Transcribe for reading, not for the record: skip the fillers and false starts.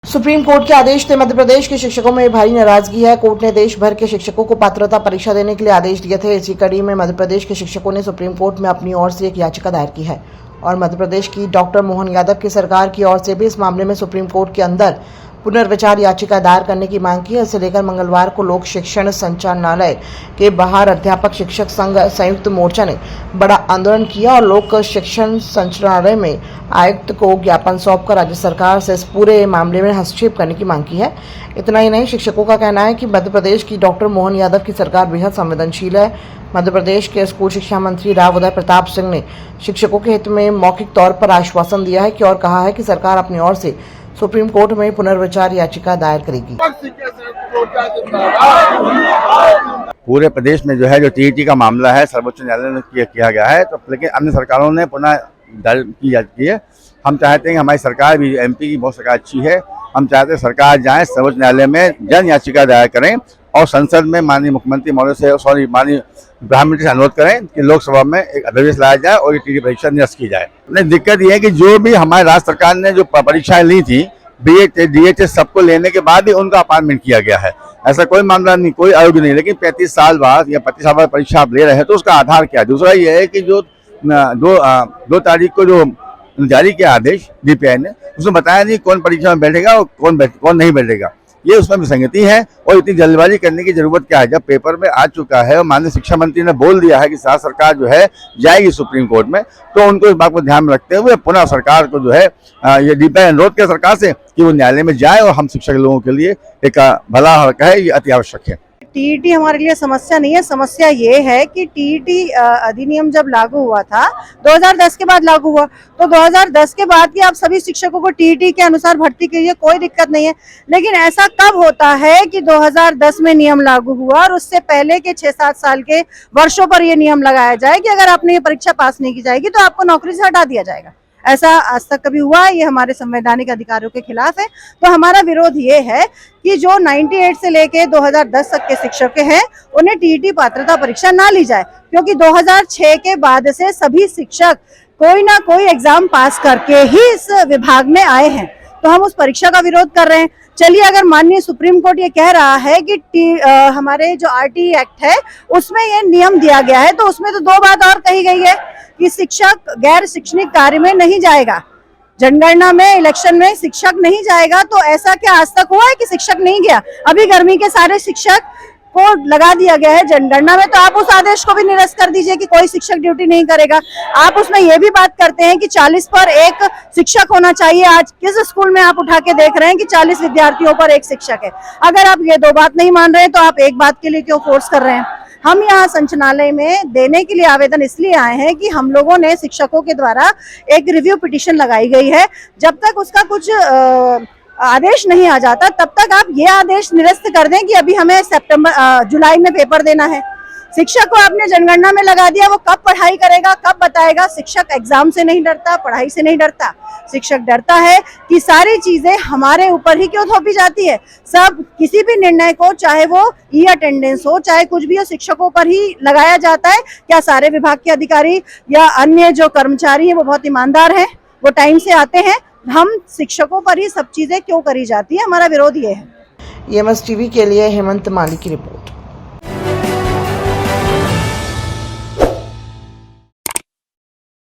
Supreme court के आदेश से मध्य प्रदेश के शिक्षकों में भारी नाराजगी है। कोर्ट ने देश भर के शिक्षकों को पात्रता परीक्षा देने के लिए आदेश दिए थे। इसी कड़ी में मध्य प्रदेश के शिक्षकों ने सुप्रीम कोर्ट में अपनी ओर से एक याचिका दायर की है और मध्य प्रदेश की डॉक्टर मोहन यादव की सरकार की ओर से भी इस मामले में सुप्रीम कोर्ट के अंदर पुनर्विचार याचिका दायर करने की मांग की है। इसे लेकर मंगलवार को लोक शिक्षण संचालनालय के बाहर अध्यापक शिक्षक संघ संयुक्त मोर्चा ने बड़ा आंदोलन किया और लोक शिक्षण संचालनालय में आयुक्त को ज्ञापन सौंपकर राज्य सरकार से इस पूरे मामले में हस्तक्षेप करने की मांग की है। इतना ही नहीं, शिक्षकों का कहना है कि मध्य प्रदेश की डॉक्टर मोहन यादव की सरकार बेहद संवेदनशील है। मध्य प्रदेश के स्कूल शिक्षा मंत्री राव उदय प्रताप सिंह ने शिक्षकों के हित में मौखिक तौर पर आश्वासन दिया है कि और कहा है कि सरकार अपनी ओर से सुप्रीम कोर्ट में पुनर्विचार याचिका दायर करेगी। पूरे प्रदेश में जो है जो टीईटी का मामला है सर्वोच्च न्यायालय में किया गया है, तो लेकिन अन्य सरकारों ने पुनः दर्ज की है। हम चाहते हैं कि हमारी सरकार भी, एमपी की बहुत सरकार अच्छी है, हम चाहते हैं सरकार जाए सर्वोच्च न्यायालय में जन याचिका दायर करें और संसद में माननीय मुख्यमंत्री महोदय से माननीय प्रधानमंत्री से अनुरोध करें कि लोकसभा में एक अध्यादेश लाया जाए और ये टीईटी परीक्षा निरस्त की जाए। नहीं, दिक्कत ये है कि जो भी हमारे राज्य सरकार ने जो परीक्षाएं ली थी, बीएचएस डीएचएस सबको लेने के बाद भी उनका अपॉइंटमेंट किया गया है। ऐसा कोई मामला नहीं, कोई आयोग नहीं, लेकिन 35 साल बाद या 25 साल बाद परीक्षा आप ले रहे हैं तो उसका आधार क्या है। दूसरा ये है कि जो 2 तारीख को जो जारी किया आदेश डीपीआई ने, उसमें बताया नहीं कौन परीक्षा में बैठेगा और कौन नहीं बैठेगा। ये उसमें विसंगति है और इतनी जल्दबाजी करने की जरूरत क्या है जब पेपर में आ चुका है और माननीय शिक्षा मंत्री ने बोल दिया है कि सरकार जो है जाएगी सुप्रीम कोर्ट में, तो उनको इस बात को ध्यान में रखते हुए पुनः सरकार को जो है ये डीपीआई अनुरोध किया सरकार से कि वो न्यायालय में जाए और हम शिक्षक लोगों के लिए एक भला है, ये अति आवश्यक है। टीईटी हमारे लिए समस्या नहीं है। समस्या ये है कि टीईटी अधिनियम जब लागू हुआ था 2010 के बाद लागू हुआ, तो 2010 के बाद की आप सभी शिक्षकों को टीईटी के अनुसार भर्ती कीजिए, कोई दिक्कत नहीं है। लेकिन ऐसा कब होता है कि 2010 में नियम लागू हुआ और उससे पहले के 6-7 साल के वर्षों पर यह नियम लगाया जाए कि अगर आपने ये परीक्षा पास नहीं की जाएगी तो आपको नौकरी से हटा दिया जाएगा। ऐसा आज तक कभी हुआ है? ये हमारे संवैधानिक अधिकारों के खिलाफ है। तो हमारा विरोध ये है कि जो 98 से लेके 2010 तक के शिक्षक हैं उन्हें टीईटी पात्रता परीक्षा ना ली जाए, क्योंकि 2006 के बाद से सभी शिक्षक कोई ना कोई एग्जाम पास करके ही इस विभाग में आए हैं, तो हम उस परीक्षा का विरोध कर रहे हैं। चलिए, अगर माननीय सुप्रीम कोर्ट ये कह रहा है कि हमारे जो आरटीई एक्ट है उसमें ये नियम दिया गया है, तो उसमें तो 2 बात और कही गई है कि शिक्षक गैर शैक्षणिक कार्य में नहीं जाएगा, जनगणना में, इलेक्शन में शिक्षक नहीं जाएगा। तो ऐसा क्या आज तक हुआ है कि शिक्षक नहीं गया? अभी गर्मी के सारे शिक्षक को लगा दिया गया है जनगणना में, तो आप उस आदेश को भी निरस्त कर दीजिए कि कोई शिक्षक ड्यूटी नहीं करेगा। आप उसमें यह भी बात करते हैं कि 40 पर 1 शिक्षक होना चाहिए। आज किस स्कूल में आप उठा के देख रहे हैं कि 40 विद्यार्थियों पर 1 शिक्षक है? अगर आप ये 2 बात नहीं मान रहे हैं तो आप एक बात के लिए क्यों फोर्स कर रहे हैं? हम यहाँ संचालनालय में देने के लिए आवेदन इसलिए आए हैं कि हम लोगों ने शिक्षकों के द्वारा एक रिव्यू पिटीशन लगाई गई है। जब तक उसका कुछ आदेश नहीं आ जाता तब तक आप ये आदेश निरस्त कर दें कि अभी हमें जुलाई में पेपर देना है। शिक्षक को आपने जनगणना में लगा दिया, वो कब पढ़ाई करेगा, कब बताएगा? शिक्षक एग्जाम से नहीं डरता, पढ़ाई से नहीं डरता। शिक्षक डरता है कि सारी चीजें हमारे ऊपर ही क्यों थोपी जाती है। सब किसी भी निर्णय को, चाहे वो ई अटेंडेंस हो, चाहे कुछ भी हो, शिक्षकों पर ही लगाया जाता है। क्या सारे विभाग के अधिकारी या अन्य जो कर्मचारी हैं वो बहुत ईमानदार हैं, वो टाइम से आते हैं? हम शिक्षकों पर ही सब चीजें क्यों करी जाती है? हमारा विरोध ये है। EMS टीवी के लिए हेमंत माली की रिपोर्ट।